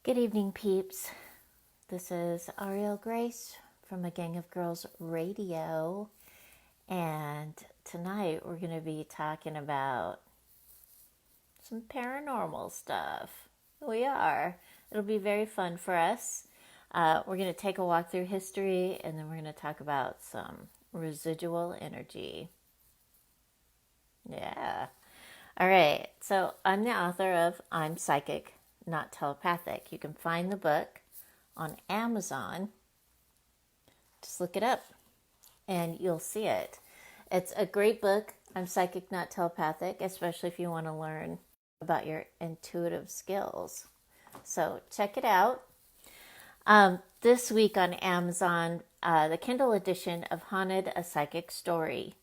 Good evening, peeps. This is Auriel Grace from A Gang of Girls Radio, and tonight we're going to be talking about some paranormal stuff. We are. It'll be very fun for us. We're going to take a walk through history, and then we're going to talk about some residual energy. Yeah. All right. So I'm the author of I'm Psychic, Not Telepathic. You can find the book on Amazon. Just look it up and you'll see it. It's a great book. I'm Psychic, Not Telepathic, especially if you want to learn about your intuitive skills. So check it out. This week on Amazon, the Kindle edition of Haunted, A Psychic Story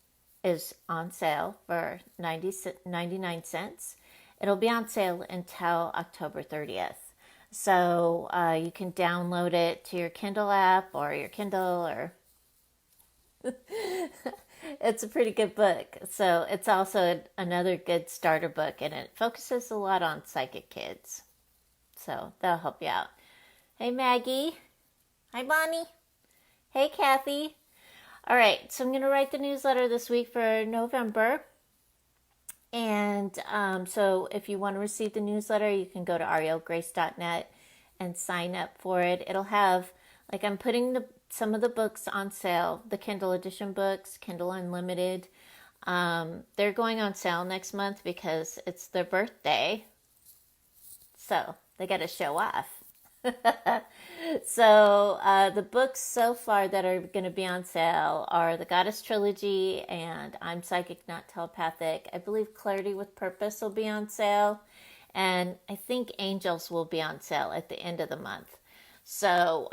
is on sale for 99 cents. It'll be on sale until October 30th. So you can download it to your Kindle app or your Kindle, or it's a pretty good book. So it's also another good starter book, and it focuses a lot on psychic kids. So that'll help you out. Hey, Maggie. Hi, Bonnie. Hey, Kathy. All right, so I'm going to write the newsletter this week for November. And so if you want to receive the newsletter, you can go to aurielgrace.net and sign up for it. It'll have, like, I'm putting some of the books on sale, the Kindle edition books, Kindle Unlimited. They're going on sale next month because it's their birthday. So they got to show off. So the books so far that are going to be on sale are the Goddess Trilogy and I'm Psychic, Not Telepathic. I believe Clarity with Purpose will be on sale. And I think Angels will be on sale at the end of the month. So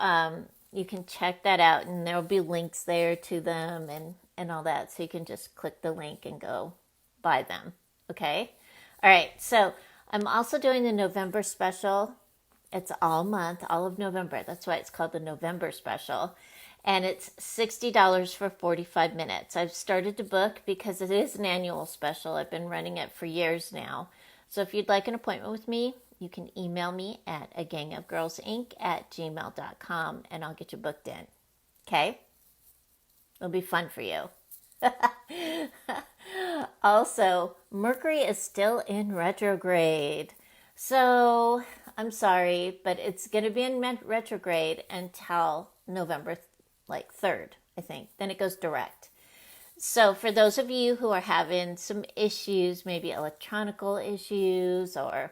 you can check that out, and there will be links there to them and all that. So you can just click the link and go buy them. Okay? All right. So I'm also doing the November special. It's all month, all of November. That's why it's called the November special. And it's $60 for 45 minutes. I've started to book because it is an annual special. I've been running it for years now. So if you'd like an appointment with me, you can email me at agangofgirlsinc@gmail.com and I'll get you booked in. Okay? It'll be fun for you. Also, Mercury is still in retrograde. So I'm sorry, but it's going to be in retrograde until November 3rd, I think. Then it goes direct. So for those of you who are having some issues, maybe electronical issues, or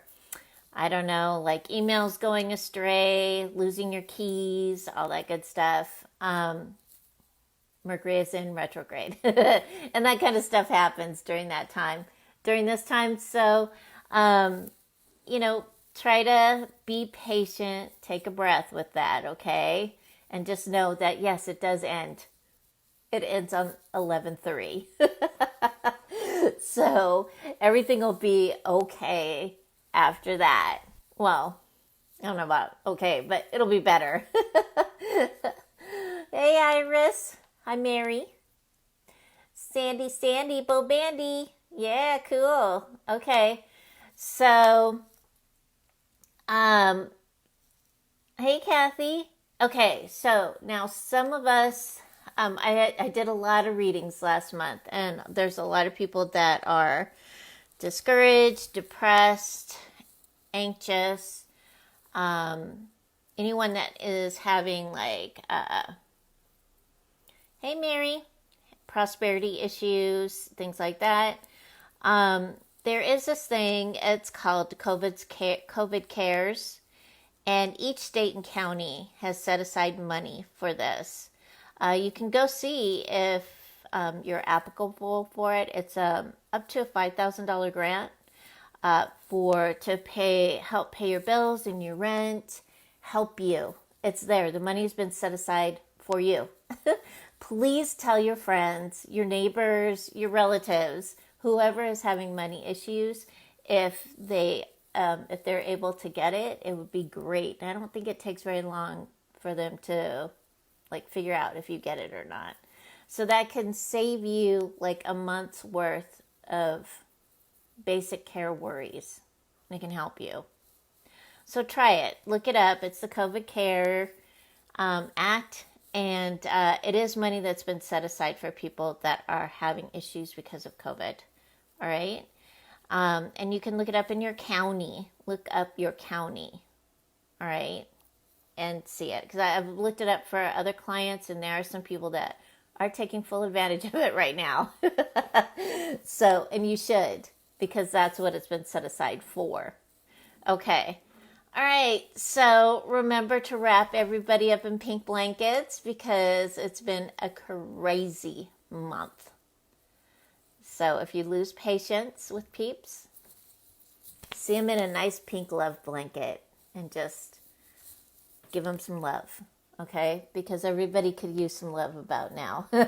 I don't know, like emails going astray, losing your keys, all that good stuff, Mercury is in retrograde. And that kind of stuff happens during that time, during this time. So, try to be patient, take a breath with that, okay? And just know that, yes, it does end. It ends on 11/3. So everything will be okay after that. Well, I don't know about okay, but it'll be better. Hey, Iris. Hi, Mary. Sandy, Bo Bandy. Yeah, cool. Okay. So, hey, Kathy. Okay, so now some of us, I did a lot of readings last month, and there's a lot of people that are discouraged, depressed, anxious. Anyone that is having hey, Mary, prosperity issues, things like that. There is this thing, it's called COVID Cares, and each state and county has set aside money for this. You can go see if you're applicable for it. It's up to a $5,000 grant to help pay your bills and your rent, help you. It's there. The money's been set aside for you. Please tell your friends, your neighbors, your relatives, whoever is having money issues, if they're able to get it, it would be great. I don't think it takes very long for them to figure out if you get it or not. So that can save you a month's worth of basic care worries. It can help you. So try it. Look it up. It's the COVID Care Act, and it is money that's been set aside for people that are having issues because of COVID. All right. And you can look it up in your county. Look up your county. All right. And see it. Because I've looked it up for other clients, and there are some people that are taking full advantage of it right now. So, and you should, because that's what it's been set aside for. Okay. All right. So remember to wrap everybody up in pink blankets because it's been a crazy month. So if you lose patience with peeps, see them in a nice pink love blanket and just give them some love. Okay? Because everybody could use some love about now. All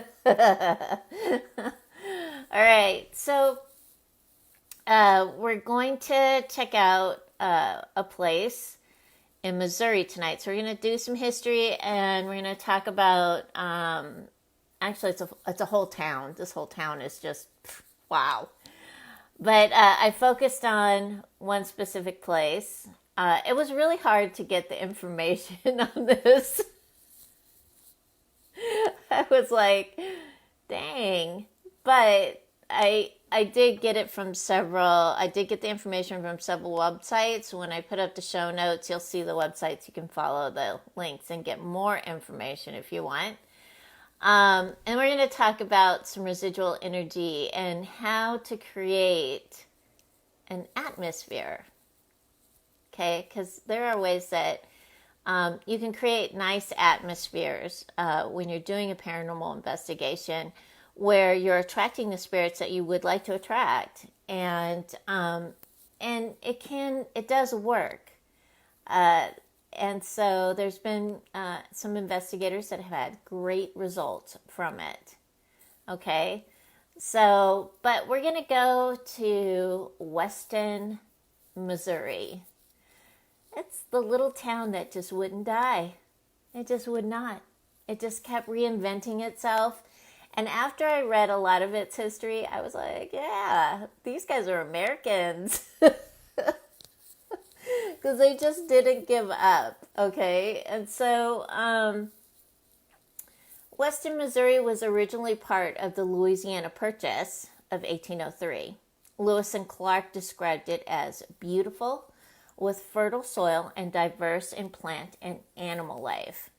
right. So we're going to check out a place in Missouri tonight. So we're going to do some history, and we're going to talk about, actually it's a whole town. This whole town is just, wow. But I focused on one specific place. It was really hard to get the information on this. I was like, dang. But I did get it from I did get the information from several websites. When I put up the show notes, you'll see the websites. You can follow the links and get more information if you want. And we're going to talk about some residual energy and how to create an atmosphere. Okay? Because there are ways that you can create nice atmospheres when you're doing a paranormal investigation, where you're attracting the spirits that you would like to attract, and it does work. And so there's been some investigators that have had great results from it. Okay, so but we're gonna go to Weston, Missouri. It's the little town that just wouldn't die. It just would not. It just kept reinventing itself. And after I read a lot of its history, I was like, yeah, these guys are Americans. Because they just didn't give up, okay? And so Weston, Missouri was originally part of the Louisiana Purchase of 1803. Lewis and Clark described it as beautiful, with fertile soil and diverse in plant and animal life.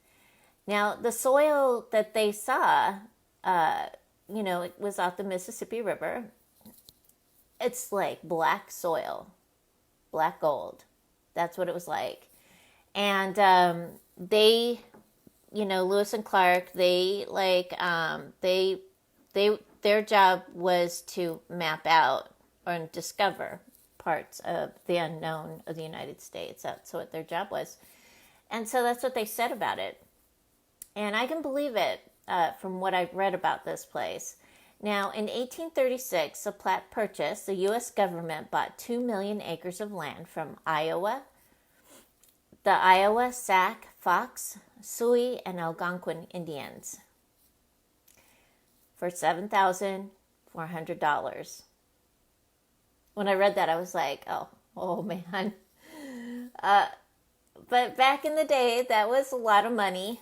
Now, the soil that they saw, it was off the Mississippi River. It's like black soil, black gold. That's what it was like. And Lewis and Clark, their job was to map out and discover parts of the unknown of the United States. That's what their job was. And so that's what they said about it. And I can believe it from what I've read about this place. Now, in 1836, the Platte Purchase, the U.S. government bought 2 million acres of land from Iowa, the Iowa, Sac, Fox, Sioux, and Algonquin Indians for $7,400. When I read that, I was like, oh man. But back in the day, that was a lot of money.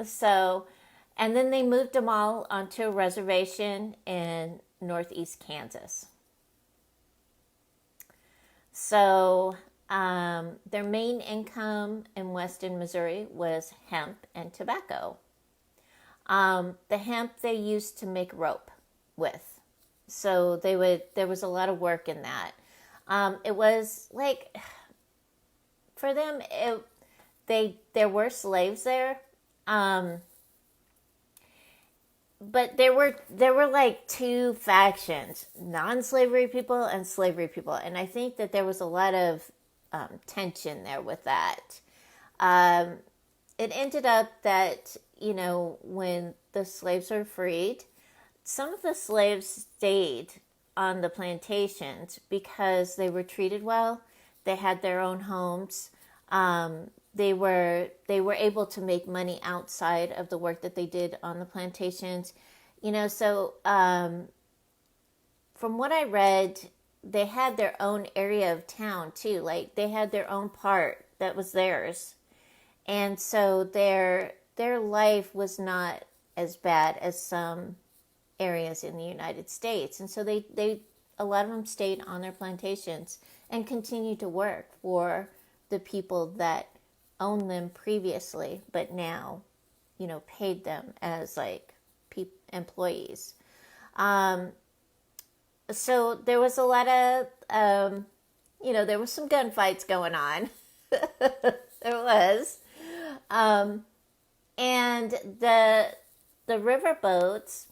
So, and then they moved them all onto a reservation in northeast Kansas. So, their main income in Weston, Missouri was hemp and tobacco. The hemp they used to make rope with. So there was a lot of work in that. It was like, for them, there were slaves there. But there were like two factions, non-slavery people and slavery people. And I think that there was a lot of tension there with that. It ended up that, when the slaves were freed, some of the slaves stayed on the plantations because they were treated well. They had their own homes. They were able to make money outside of the work that they did on the plantations. So from what I read, they had their own area of town too. Like they had their own part that was theirs. And so their life was not as bad as some areas in the United States. And so they a lot of them stayed on their plantations and continued to work for the people that owned them previously, but now, paid them as like employees. So there was a lot of, there was some gunfights going on. There was. And the river boats,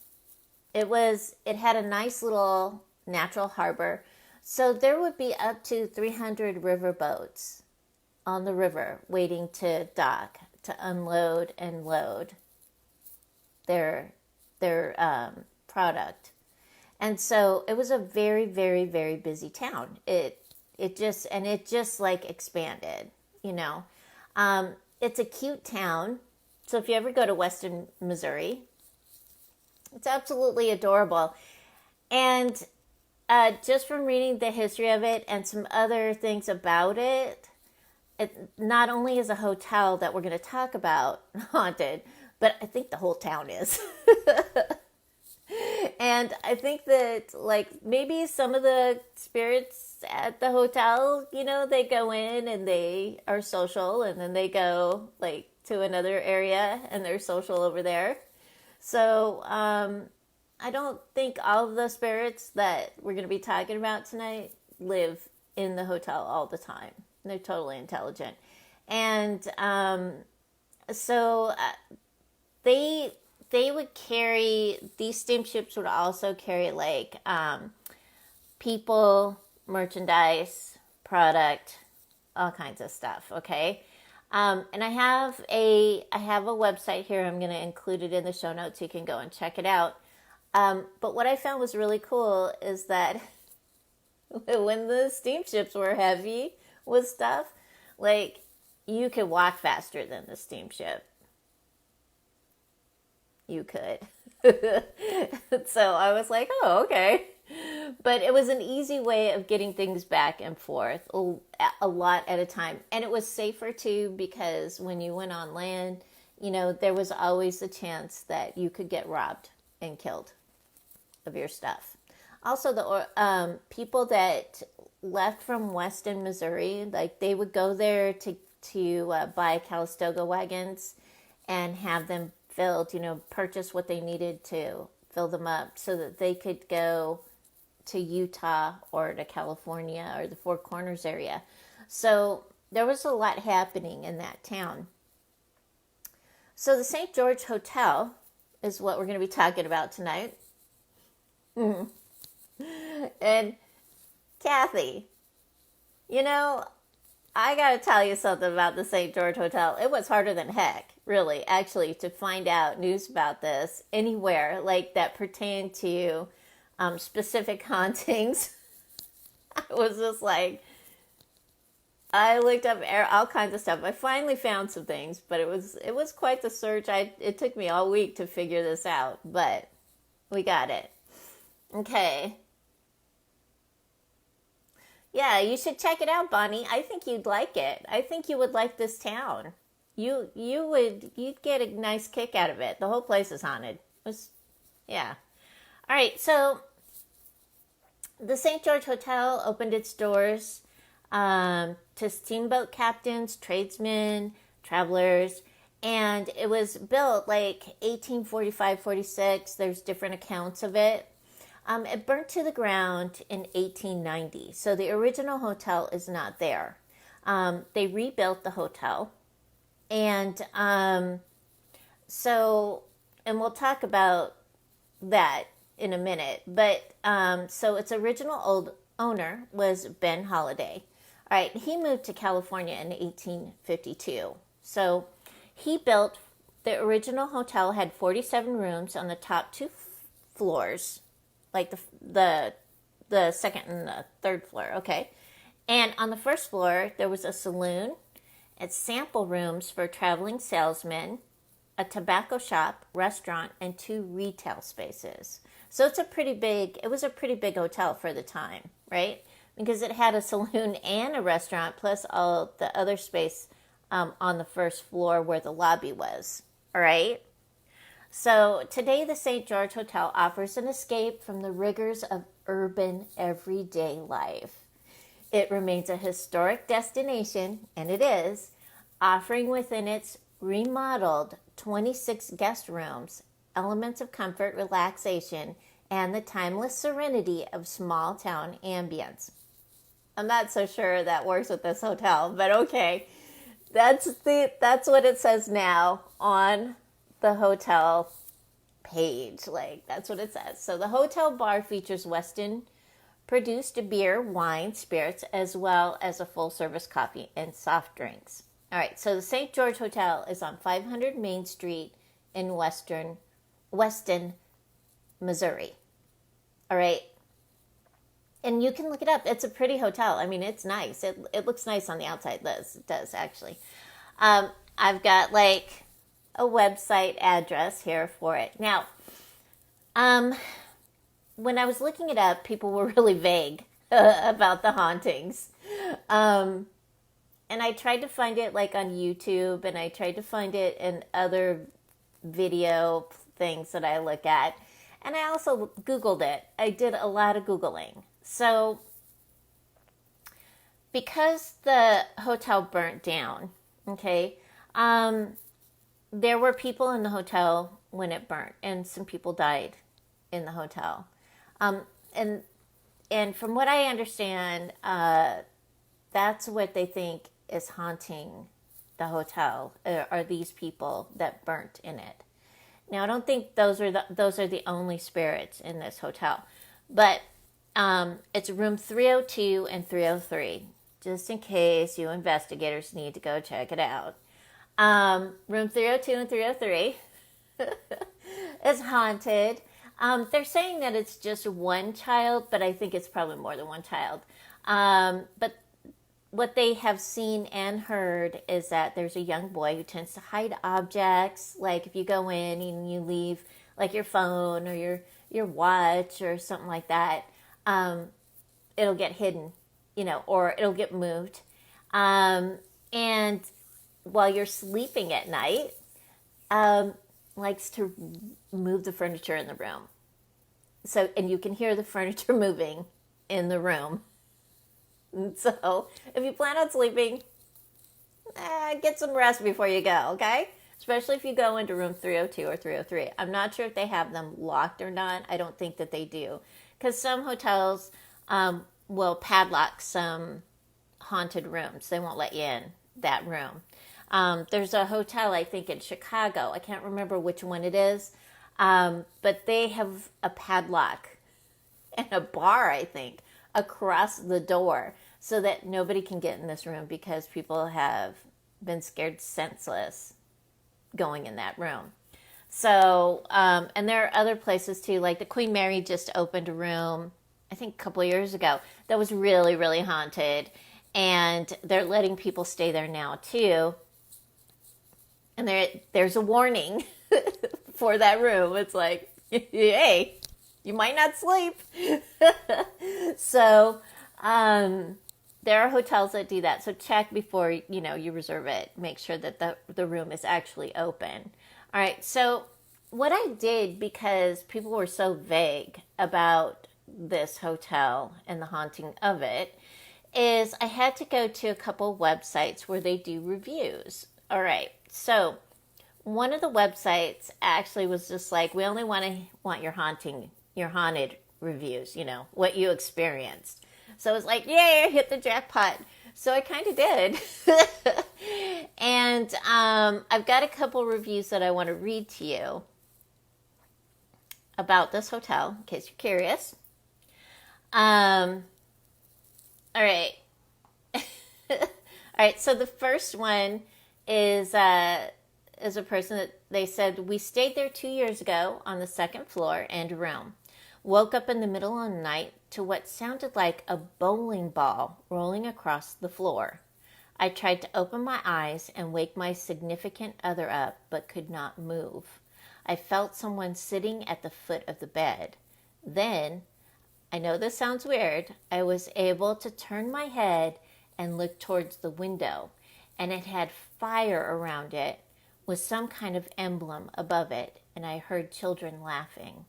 it had a nice little natural harbor. So there would be up to 300 river boats on the river waiting to dock, to unload and load their product. And so it was a very, very, very busy town. It just like expanded, It's a cute town. So if you ever go to Western Missouri, it's absolutely adorable. And just from reading the history of it and some other things about it, it not only is a hotel that we're going to talk about haunted, but I think the whole town is. And I think that, like, maybe some of the spirits at the hotel, they go in and they are social, and then they go, like, to another area and they're social over there. So, I don't think all of the spirits that we're going to be talking about tonight live in the hotel all the time. They're totally intelligent. And so they would carry, these steamships would also carry like people, merchandise, product, all kinds of stuff, okay? And I have a website here. I'm going to include it in the show notes. You can go and check it out. But what I found was really cool is that when the steamships were heavy with stuff, like, you could walk faster than the steamship. You could. So I was like, oh, okay. But it was an easy way of getting things back and forth a lot at a time. And it was safer too, because when you went on land, there was always a chance that you could get robbed and killed of your stuff. Also, the people that left from Weston, Missouri, like, they would go there to buy Calistoga wagons and have them filled, purchase what they needed to fill them up so that they could go to Utah or to California or the Four Corners area. So there was a lot happening in that town. So the St. George Hotel is what we're going to be talking about tonight. And Kathy, I got to tell you something about the St. George Hotel. It was harder than heck, really, actually, to find out news about this anywhere like that pertained to specific hauntings. I was just like, I looked up all kinds of stuff. I finally found some things, but it was quite the search. It took me all week to figure this out, but we got it. Okay. Yeah, you should check it out, Bonnie. I think you'd like it. I think you would like this town. You'd get a nice kick out of it. The whole place is haunted. Yeah. All right, so the St. George Hotel opened its doors to steamboat captains, tradesmen, travelers, and it was built like 1845-46. There's different accounts of it. It burnt to the ground in 1890, so the original hotel is not there. They rebuilt the hotel, and we'll talk about that in a minute. But so its original old owner was Ben Holliday. All right, he moved to California in 1852. So he built, the original hotel had 47 rooms on the top two floors, like the second and the third floor, okay? And on the first floor, there was a saloon, and sample rooms for traveling salesmen, a tobacco shop, restaurant, and 2 retail spaces. So it was a pretty big hotel for the time, right? Because it had a saloon and a restaurant, plus all the other space on the first floor where the lobby was. All right. So today, the St. George Hotel offers an escape from the rigors of urban everyday life. It remains a historic destination, and it is, offering within its remodeled 26 guest rooms elements of comfort, relaxation, and the timeless serenity of small town ambience. I'm not so sure that works with this hotel, but okay. That's what it says now on the hotel page. Like, that's what it says. So the hotel bar features Weston produced beer, wine, spirits, as well as a full service coffee and soft drinks. All right, so the St. George Hotel is on 500 Main Street in Weston, Missouri. All right. And you can look it up. It's a pretty hotel. I mean, it's nice. It looks nice on the outside. It does actually. I've got like a website address here for it. Now, when I was looking it up, people were really vague about the hauntings. And I tried to find it like on YouTube, and I tried to find it in other video things that I look at. And I also Googled it. I did a lot of Googling. So, because the hotel burnt down, okay, there were people in the hotel when it burnt, and some people died in the hotel. And from what I understand, that's what they think is haunting the hotel, are these people that burnt in it. Now, I don't think those are the only spirits in this hotel, but it's room 302 and 303, just in case you investigators need to go check it out. Room 302 and 303 is haunted. They're saying that it's just one child, but I think it's probably more than one child. But what they have seen and heard is that there's a young boy who tends to hide objects. Like if you go in and you leave like your phone or your watch or something like that, it'll get hidden, or it'll get moved. And while you're sleeping at night, likes to move the furniture in the room. So, and you can hear the furniture moving in the room. And so, if you plan on sleeping, get some rest before you go, okay? Especially if you go into room 302 or 303. I'm not sure if they have them locked or not. I don't think that they do. Because some hotels will padlock some haunted rooms. They won't let you in that room. There's a hotel, I think, in Chicago. I can't remember which one it is. But they have a padlock and a bar, I think, across the door so that nobody can get in this room because people have been scared senseless going in that room. So, and there are other places too, like the Queen Mary just opened a room, I think a couple of years ago, that was really, really haunted. And they're letting people stay there now too. And there's a warning for that room. It's like, hey, you might not sleep. So, there are hotels that do that. So check before, you reserve it. Make sure that the room is actually open. All right. So what I did, because people were so vague about this hotel and the haunting of it, is I had to go to a couple websites where they do reviews. All right. So one of the websites actually was just like, we only want your haunted reviews, what you experienced. So it was like, yay, I hit the jackpot. So I kind of did. And I've got a couple reviews that I want to read to you about this hotel, in case you're curious. All right. All right, so the first one is a person that they said, we stayed there 2 years ago on the second floor and room. Woke up in the middle of the night to what sounded like a bowling ball rolling across the floor. I tried to open my eyes and wake my significant other up, but could not move. I felt someone sitting at the foot of the bed. Then, I know this sounds weird, I was able to turn my head and look towards the window, and it had fire around it with some kind of emblem above it, and I heard children laughing.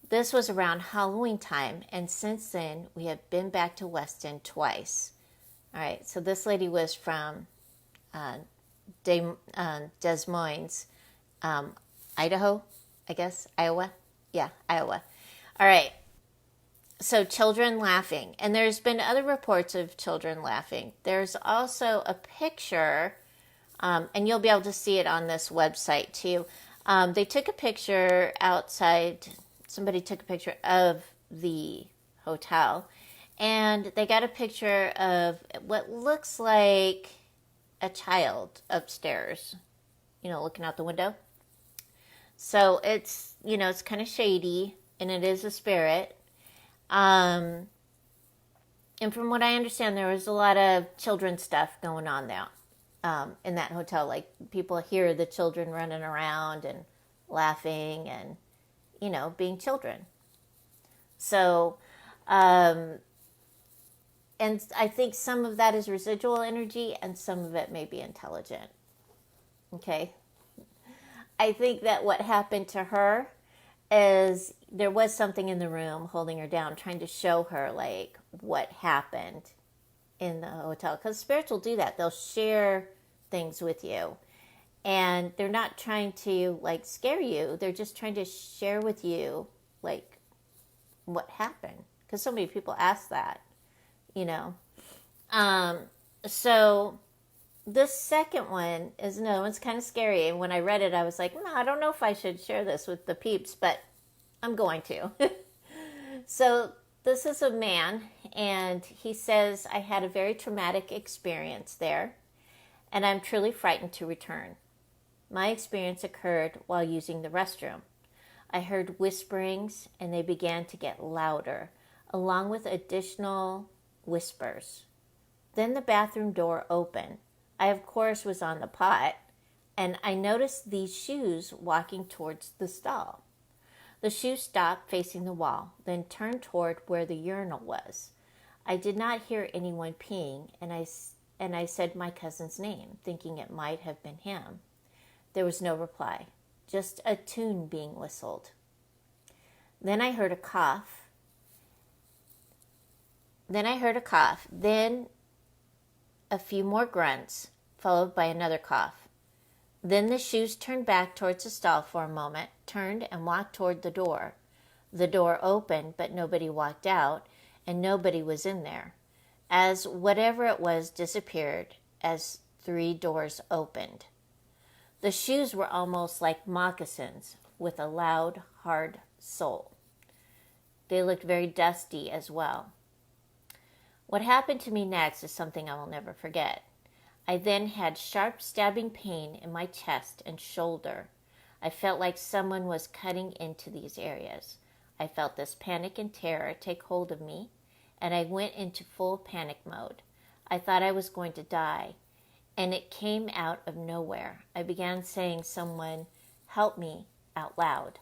This was around Halloween time, and since then we have been back to Weston twice. All right, so this lady was from Des Moines, Idaho, I guess, Iowa. Yeah, Iowa. All right, so children laughing. And there's been other reports of children laughing. There's also a picture, and you'll be able to see it on this website too. They took a picture outside. Somebody took a picture of the hotel, and they got a picture of what looks like a child upstairs, looking out the window. So it's kind of shady, and it is a spirit. And from what I understand, there was a lot of children stuff going on there in that hotel. Like, people hear the children running around and laughing and, being children. So, and I think some of that is residual energy and some of it may be intelligent. Okay? I think that what happened to her is there was something in the room holding her down, trying to show her, like, what happened in the hotel. Because spirits will do that. They'll share things with you. And they're not trying to, like, scare you. They're just trying to share with you, like, what happened. Because so many people ask that, So this second one it's kind of scary. And when I read it, I was like, no, I don't know if I should share this with the peeps, but I'm going to. So this is a man, and he says, I had a very traumatic experience there, and I'm truly frightened to return. My experience occurred while using the restroom. I heard whisperings, and they began to get louder, along with additional whispers. Then the bathroom door opened. I, of course, was on the pot, and I noticed these shoes walking towards the stall. The shoes stopped facing the wall, then turned toward where the urinal was. I did not hear anyone peeing, and I said my cousin's name, thinking it might have been him. There was no reply, just a tune being whistled. Then I heard a cough. Then a few more grunts, followed by another cough. Then the shoes turned back towards the stall for a moment, turned and walked toward the door. The door opened, but nobody walked out, and nobody was in there, as whatever it was disappeared as 3 doors opened. The shoes were almost like moccasins with a loud, hard sole. They looked very dusty as well. What happened to me next is something I will never forget. I then had sharp stabbing pain in my chest and shoulder. I felt like someone was cutting into these areas. I felt this panic and terror take hold of me, and I went into full panic mode. I thought I was going to die, and it came out of nowhere. I began saying, "Someone help me," out loud.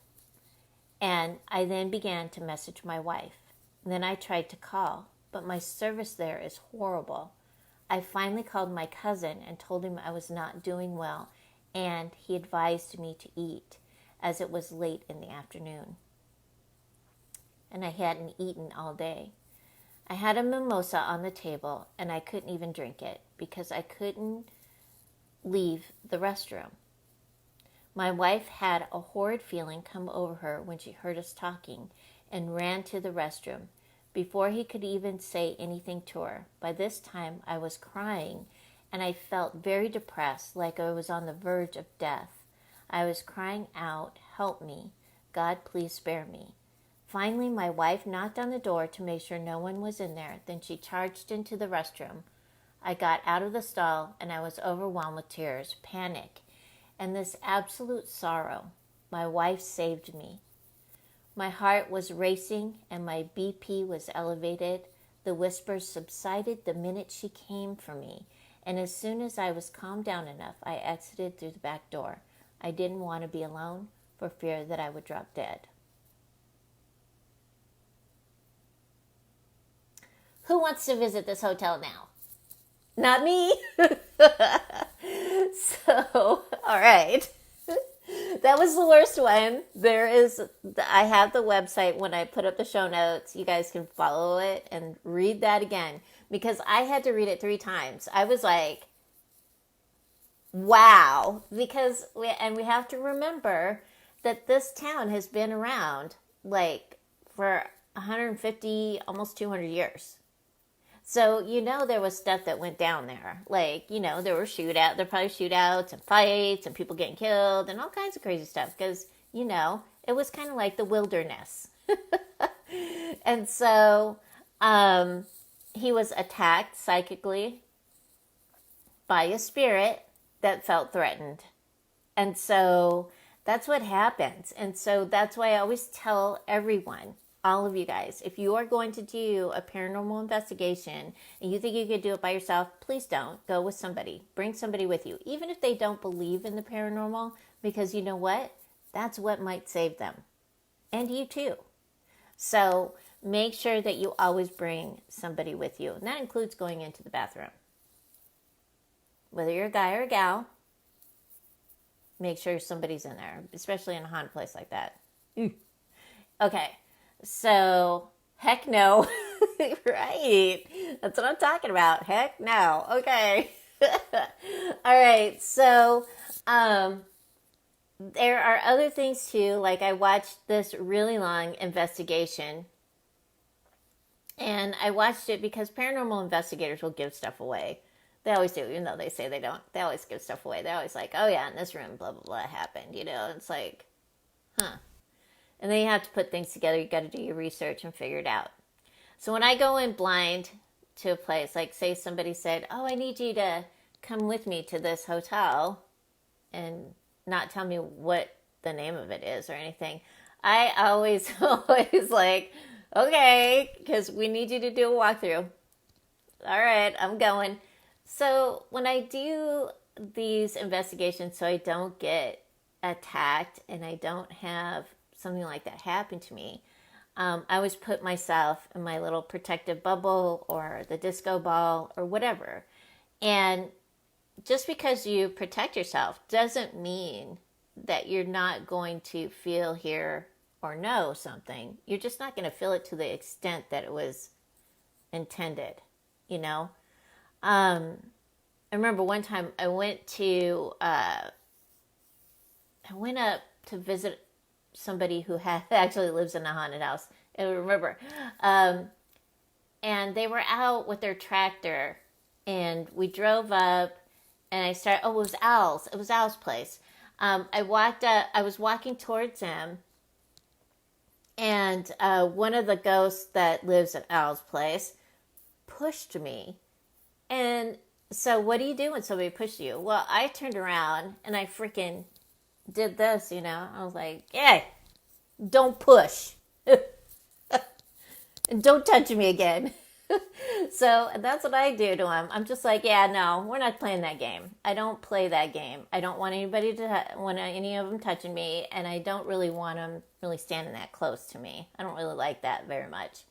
And I then began to message my wife. Then I tried to call, but my service there is horrible. I finally called my cousin and told him I was not doing well, and he advised me to eat, as it was late in the afternoon. And I hadn't eaten all day. I had a mimosa on the table, and I couldn't even drink it because I couldn't leave the restroom. My wife had a horrid feeling come over her when she heard us talking and ran to the restroom before he could even say anything to her. By this time, I was crying, and I felt very depressed, like I was on the verge of death. I was crying out, "Help me. God, please spare me." Finally, my wife knocked on the door to make sure no one was in there. Then she charged into the restroom. I got out of the stall, and I was overwhelmed with tears, panic, and this absolute sorrow. My wife saved me. My heart was racing, and my BP was elevated. The whispers subsided the minute she came for me, and as soon as I was calmed down enough, I exited through the back door. I didn't want to be alone for fear that I would drop dead. Who wants to visit this hotel now? Not me. So, all right. That was the worst one. I have the website when I put up the show notes. You guys can follow it and read that again because I had to read it 3 times. I was like, wow. Because we have to remember that this town has been around like for 150, almost 200 years. So, there was stuff that went down there. Like, there were probably shootouts and fights and people getting killed and all kinds of crazy stuff because, it was kind of like the wilderness. And so, he was attacked psychically by a spirit that felt threatened. And so that's what happens. And so that's why I always tell everyone, all of you guys, if you are going to do a paranormal investigation and you think you could do it by yourself, please don't. Go with somebody. Bring somebody with you, even if they don't believe in the paranormal, because you know what? That's what might save them. And you too. So make sure that you always bring somebody with you. And that includes going into the bathroom. Whether you're a guy or a gal, make sure somebody's in there, especially in a haunted place like that. Okay. So, heck no. Right. That's what I'm talking about. Heck no. Okay. All right. So, there are other things too. Like I watched this really long investigation. And I watched it because paranormal investigators will give stuff away. They always do, even though they say they don't. They always give stuff away. They're always like, oh yeah, in this room, blah, blah, blah happened. It's like, huh. And then you have to put things together. You got to do your research and figure it out. So when I go in blind to a place, like say somebody said, oh, I need you to come with me to this hotel and not tell me what the name of it is or anything. I always like, okay, because we need you to do a walkthrough. All right, I'm going. So when I do these investigations so I don't get attacked and I don't have something like that happen to me, I always put myself in my little protective bubble or the disco ball or whatever. And just because you protect yourself doesn't mean that you're not going to feel, hear, or know something. You're just not going to feel it to the extent that it was intended, I remember one time I went up to visit somebody who actually lives in a haunted house. I remember. And they were out with their tractor and we drove up and it was Al's. It was Al's place. I walked up, I was walking towards him and one of the ghosts that lives at Al's place pushed me. And so what do you do when somebody pushes you? Well, I turned around and I freaking did this, I was like, hey, don't push. And don't touch me again. So that's what I do to him. I'm just like, yeah, no, we're not playing that game. I don't play that game. I don't want any of them touching me, and I don't really want them really standing that close to me. I don't really like that very much.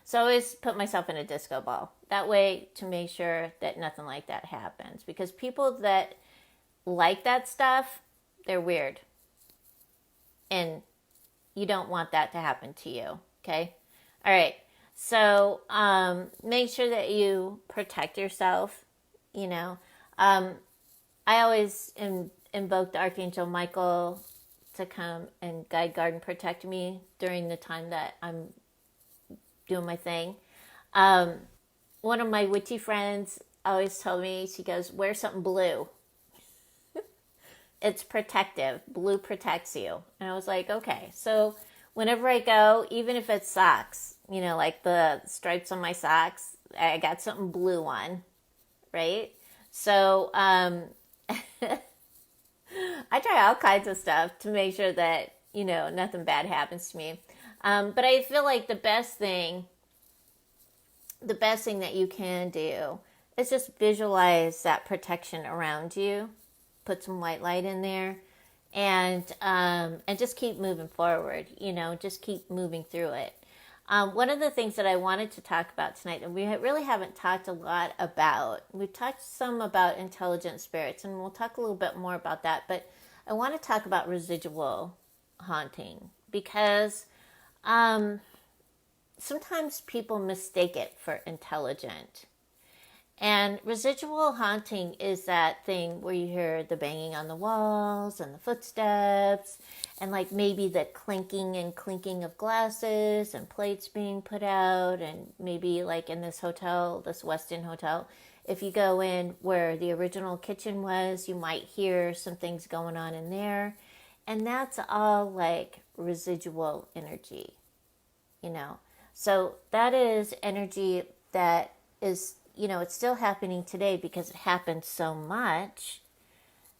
So I always put myself in a disco ball. That way to make sure that nothing like that happens. Because people that like that stuff, they're weird. And you don't want that to happen to you. Okay? All right. So make sure that you protect yourself. I always invoke the Archangel Michael to come and guide, guard, and protect me during the time that I'm doing my thing. One of my witchy friends always told me, she goes, wear something blue. It's protective. Blue protects you. And I was like, okay. So whenever I go, even if it's socks, like the stripes on my socks, I got something blue on, right? So I try all kinds of stuff to make sure that, nothing bad happens to me. But I feel like the best thing that you can do is just visualize that protection around you. Put some white light in there, and just keep moving forward. Just keep moving through it. One of the things that I wanted to talk about tonight, and we really haven't talked a lot about, we've talked some about intelligent spirits, and we'll talk a little bit more about that, but I want to talk about residual haunting because sometimes people mistake it for intelligent. And residual haunting is that thing where you hear the banging on the walls and the footsteps and like maybe the clinking and clinking of glasses and plates being put out. And maybe like in this hotel, this Westin hotel, if you go in where the original kitchen was, you might hear some things going on in there. And that's all like residual energy, you know. So that is energy that is, you know, it's still happening today because it happened so much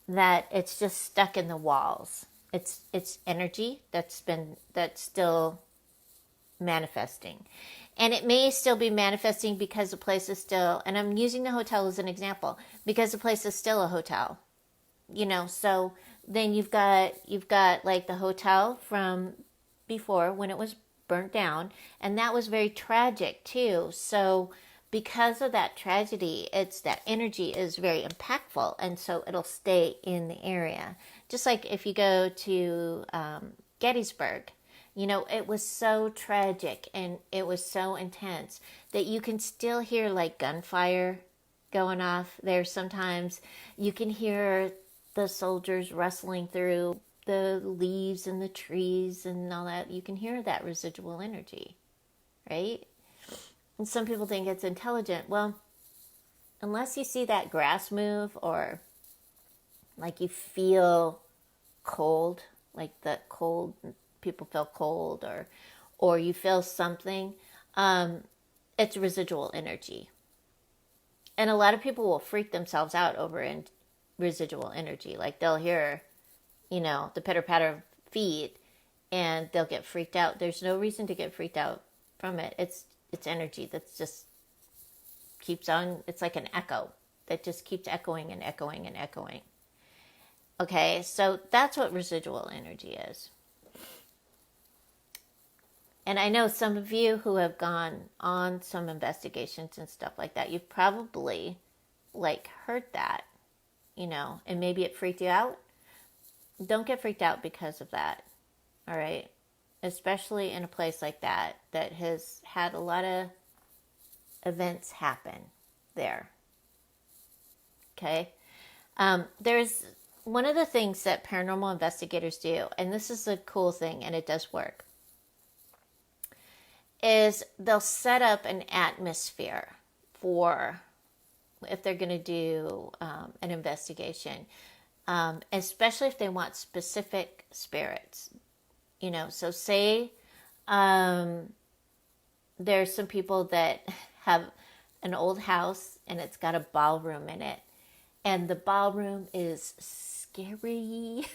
that it's just stuck in the walls. It's energy that's still manifesting. And it may still be manifesting because the place is still, and I'm using the hotel as an example, because the place is still a hotel. You know, so then you've got like the hotel from before when it was burnt down, and that was very tragic too. So because of that tragedy, it's that energy is very impactful, and so it'll stay in the area. Just like if you go to Gettysburg, you know, it was so tragic and it was so intense that you can still hear like gunfire going off there. Sometimes you can hear the soldiers rustling through the leaves and the trees and all that. You can hear that residual energy, right? And some people think it's intelligent. Well, unless you see that grass move or like you feel cold, like the cold, people feel cold, or you feel something, it's residual energy. And a lot of people will freak themselves out over in residual energy. Like they'll hear, you know, the pitter patter of feet and they'll get freaked out. There's no reason to get freaked out from it. It's energy that's just keeps on. It's like an echo that just keeps echoing and echoing and echoing. Okay, so that's what residual energy is. And I know some of you who have gone on some investigations and stuff like that, you've probably like heard that, you know, and maybe it freaked you out. Don't get freaked out because of that. All right. Especially in a place like that has had a lot of events happen there. Okay. There's one of the things that paranormal investigators do, and this is a cool thing, and it does work, is they'll set up an atmosphere for if they're going to do an investigation, especially if they want specific spirits. You know, so say there's some people that have an old house and it's got a ballroom in it, and the ballroom is scary.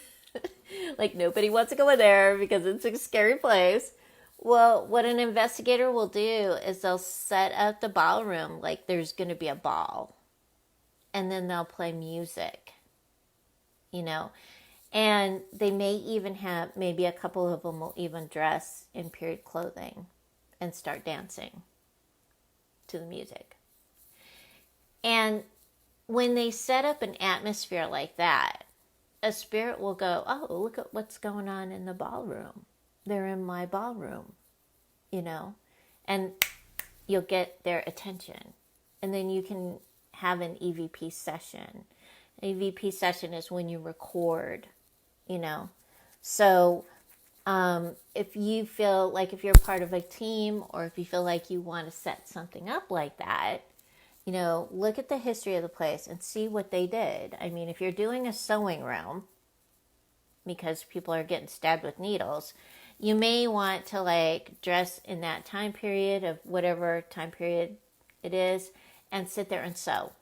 Like nobody wants to go in there because it's a scary place. Well, what an investigator will do is they'll set up the ballroom like there's going to be a ball, and then they'll play music, you know. And they may even have, maybe a couple of them will even dress in period clothing and start dancing to the music. And when they set up an atmosphere like that, a spirit will go, oh, look at what's going on in the ballroom. They're in my ballroom, you know, and you'll get their attention. And then you can have an EVP session. An EVP session is when you record, you know. So if you feel like if you're part of a team, or if you feel like you want to set something up like that, you know, look at the history of the place and see what they did. I mean, if you're doing a sewing room because people are getting stabbed with needles, you may want to like dress in that time period of whatever time period it is and sit there and sew.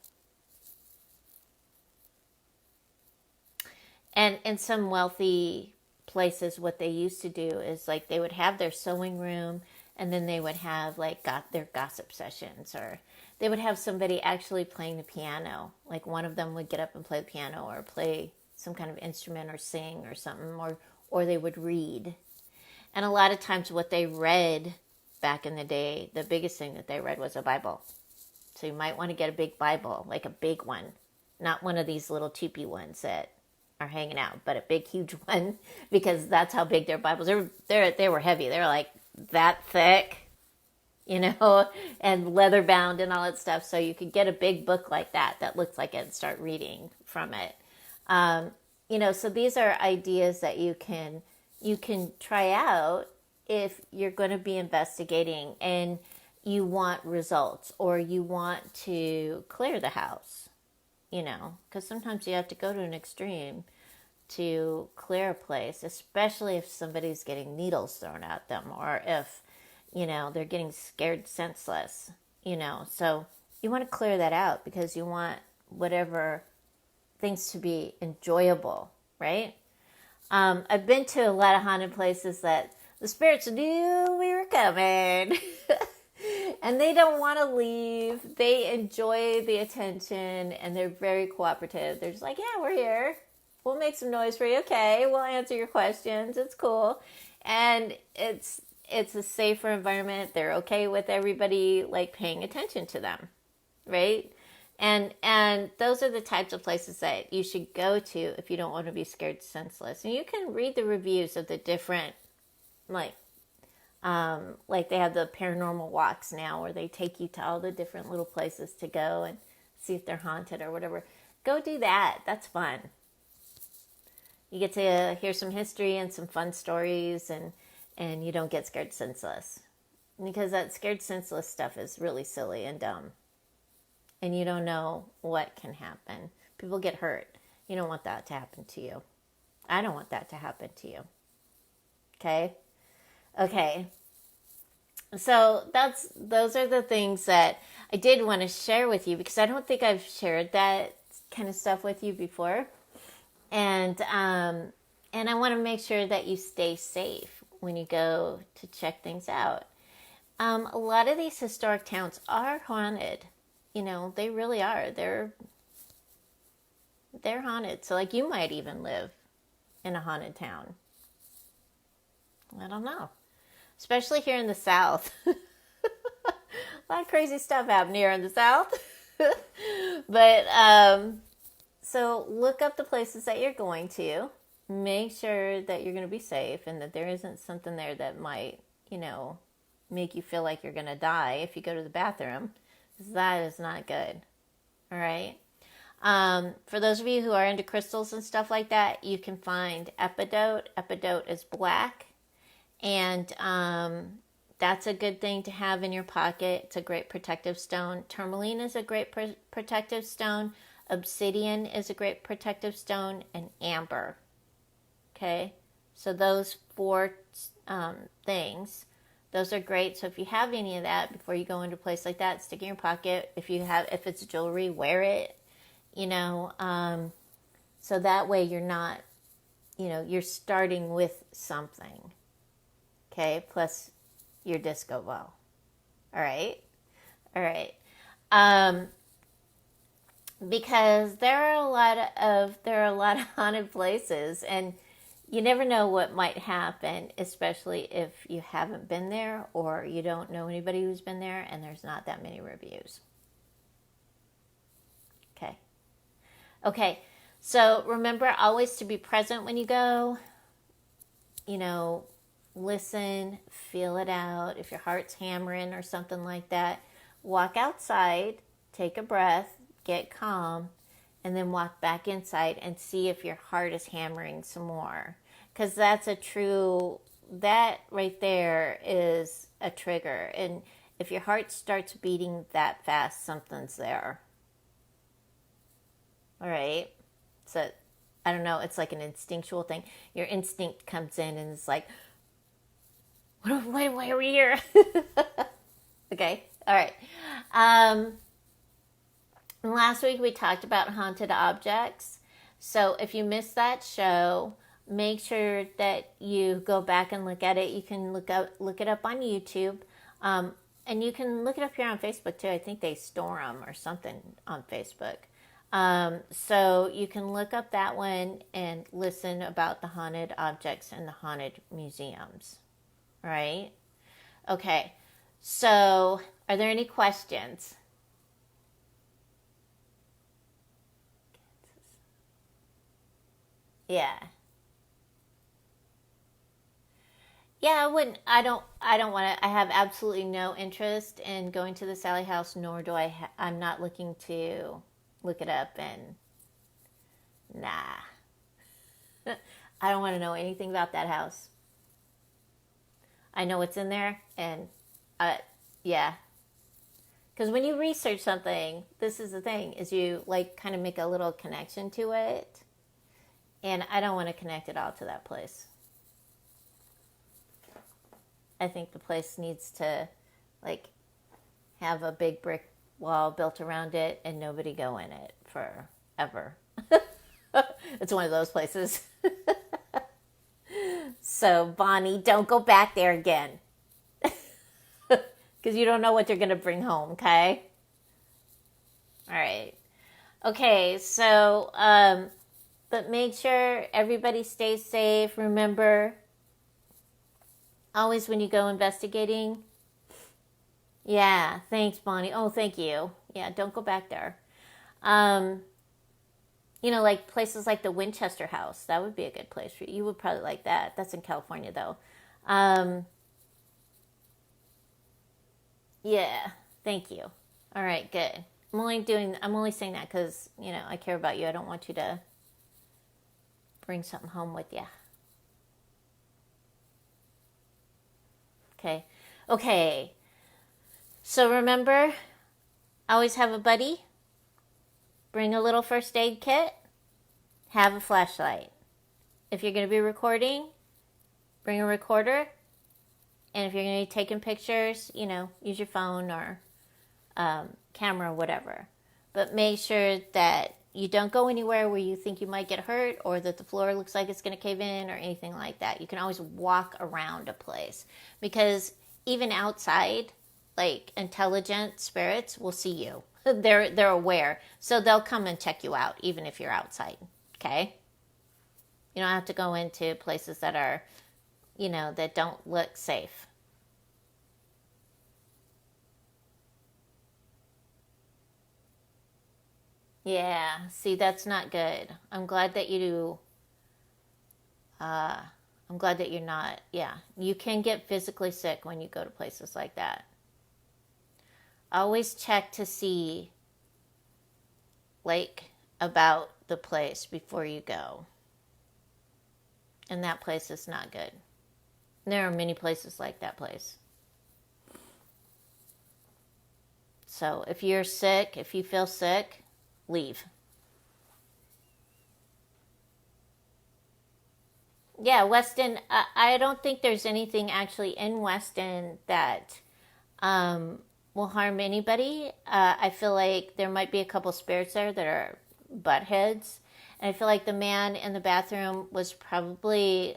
And in some wealthy places, what they used to do is like they would have their sewing room, and then they would have like their gossip sessions, or they would have somebody actually playing the piano. Like one of them would get up and play the piano or play some kind of instrument or sing or something, or they would read. And a lot of times what they read back in the day, the biggest thing that they read was a Bible. So you might want to get a big Bible, like a big one, not one of these little cheapy ones that are hanging out, but a big, huge one, because that's how big their Bibles are. They were heavy. They were like that thick, and leather bound and all that stuff. So you could get a big book like that looks like it and start reading from it. So these are ideas that you can try out if you're going to be investigating and you want results or you want to clear the house, because sometimes you have to go to an extreme to clear a place, especially if somebody's getting needles thrown at them or if, they're getting scared senseless, So you want to clear that out because you want whatever things to be enjoyable, right? I've been to a lot of haunted places that the spirits knew we were coming and they don't want to leave. They enjoy the attention and they're very cooperative. They're just like, yeah, we're here. We'll make some noise for you. Okay, we'll answer your questions. It's cool. And it's a safer environment. They're okay with everybody like paying attention to them, right? And those are the types of places that you should go to if you don't want to be scared senseless. And you can read the reviews of the different, like they have the paranormal walks now where they take you to all the different little places to go and see if they're haunted or whatever. Go do that. That's fun. You get to hear some history and some fun stories and you don't get scared senseless. Because that scared senseless stuff is really silly and dumb. And you don't know what can happen. People get hurt. You don't want that to happen to you. I don't want that to happen to you. Okay. So those are the things that I did want to share with you because I don't think I've shared that kind of stuff with you before. And I want to make sure that you stay safe when you go to check things out. A lot of these historic towns are haunted. They really are. They're haunted. So, like, you might even live in a haunted town. I don't know. Especially here in the South. A lot of crazy stuff happening here in the South. But, so look up the places that you're going to. Make sure that you're going to be safe and that there isn't something there that might, make you feel like you're going to die if you go to the bathroom. That is not good. All right. For those of you who are into crystals and stuff like that, you can find epidote. Epidote is black. And that's a good thing to have in your pocket. It's a great protective stone. Tourmaline is a great protective stone. Obsidian is a great protective stone. And amber. Okay. So those 4 things. Those are great. So if you have any of that before you go into a place like that, stick it in your pocket. If it's jewelry, wear it, so that way you're not, you're starting with something. Okay. Plus your disco ball. All right. Because there are a lot of haunted places and you never know what might happen, especially if you haven't been there or you don't know anybody who's been there and there's not that many reviews. Okay. So remember always to be present when you go. Listen, feel it out. If your heart's hammering or something like that, walk outside, take a breath, get calm, and then walk back inside and see if your heart is hammering some more. Because that right there is a trigger. And if your heart starts beating that fast, something's there. All right. So, I don't know. It's like an instinctual thing. Your instinct comes in and it's like, why are we here? Okay. All right. Last week we talked about haunted objects. So if you missed that show, make sure that you go back and look at it. You can look it up on YouTube. And you can look it up here on Facebook too. I think they store them or something on Facebook. So you can look up that one and listen about the haunted objects and the haunted museums. All right? Okay. So, are there any questions? Yeah. Yeah, I wouldn't. I don't want to. I have absolutely no interest in going to the Sally house, nor do I. I'm not looking to look it up. And nah, I don't want to know anything about that house. I know what's in there, and yeah. Because when you research something, this is the thing: is you like kind of make a little connection to it, and I don't want to connect it all to that place. I think the place needs to like have a big brick wall built around it and nobody go in it forever. It's one of those places. So, Bonnie, don't go back there again because you don't know what you're going to bring home, okay? All right. Okay, so, but make sure everybody stays safe. Remember, always when you go investigating, yeah, thanks, Bonnie. Oh, thank you. Yeah, don't go back there. Um, like places like the Winchester House, that would be a good place for you. You would probably like that. That's in California, though. Um, yeah, thank you. All right, good. I'm only saying that because, I care about you. I don't want you to bring something home with you. Okay. Okay. So remember, always have a buddy. Bring a little first aid kit. Have a flashlight. If you're going to be recording, bring a recorder. And if you're going to be taking pictures, use your phone or camera or whatever. But make sure that you don't go anywhere where you think you might get hurt or that the floor looks like it's going to cave in or anything like that. You can always walk around a place because even outside, like intelligent spirits will see you. They're aware. So they'll come and check you out even if you're outside. Okay? You don't have to go into places that are, that don't look safe. Yeah, see, that's not good. I'm glad that I'm glad that you're not. Yeah, you can get physically sick when you go to places like that. Always check to see, like, about the place before you go. And that place is not good. There are many places like that place. So if you're sick, if you feel sick, leave. Yeah, Weston, I don't think there's anything actually in Weston that will harm anybody. I feel like there might be a couple spirits there that are butt heads. And I feel like the man in the bathroom was probably,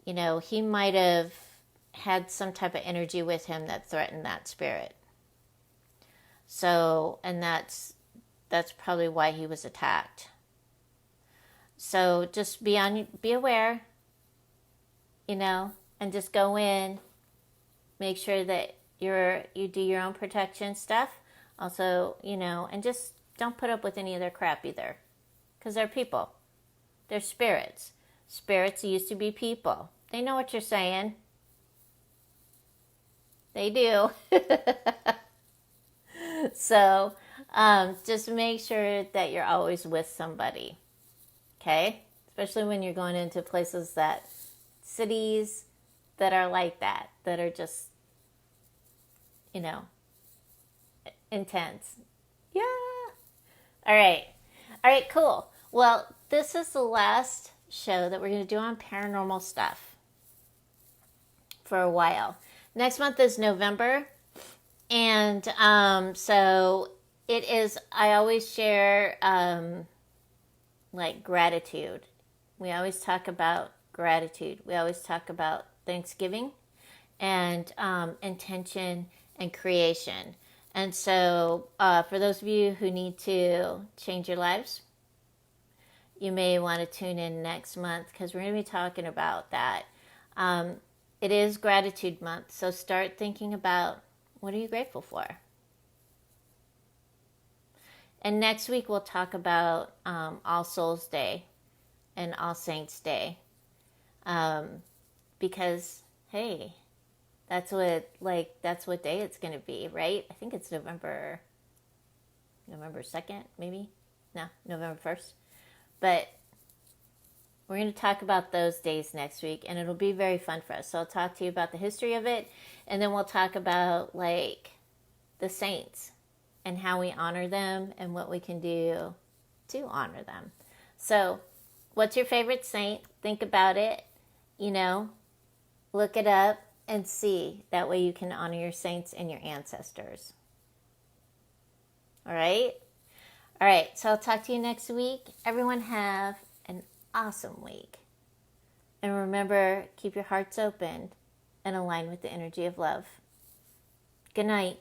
he might have had some type of energy with him that threatened that spirit. So, and that's probably why he was attacked. So just be aware, and just go in, make sure that you do your own protection stuff. Also, and just don't put up with any of their crap either, because they're people, they're spirits. Spirits used to be people. They know what you're saying. They do. So, just make sure that you're always with somebody. Okay? Especially when you're going into cities that are like that are just, intense. Yeah. All right. All right, cool. Well, this is the last show that we're going to do on paranormal stuff for a while. Next month is November. And so it is, I always share like gratitude. We always talk about gratitude. We always talk about Thanksgiving and intention and creation. And so for those of you who need to change your lives, you may want to tune in next month because we're going to be talking about that. it is gratitude month, so start thinking about what are you grateful for. And next week we'll talk about All Souls Day and All Saints Day, because hey, that's what day it's going to be, right? I think it's November 2nd, maybe. No, November 1st. But we're going to talk about those days next week, and it'll be very fun for us. So I'll talk to you about the history of it, and then we'll talk about the saints and how we honor them and what we can do to honor them. So, what's your favorite saint? Think about it, look it up and see. That way you can honor your saints and your ancestors. All right? All right, so I'll talk to you next week. Everyone have an awesome week. And remember, keep your hearts open and align with the energy of love. Good night.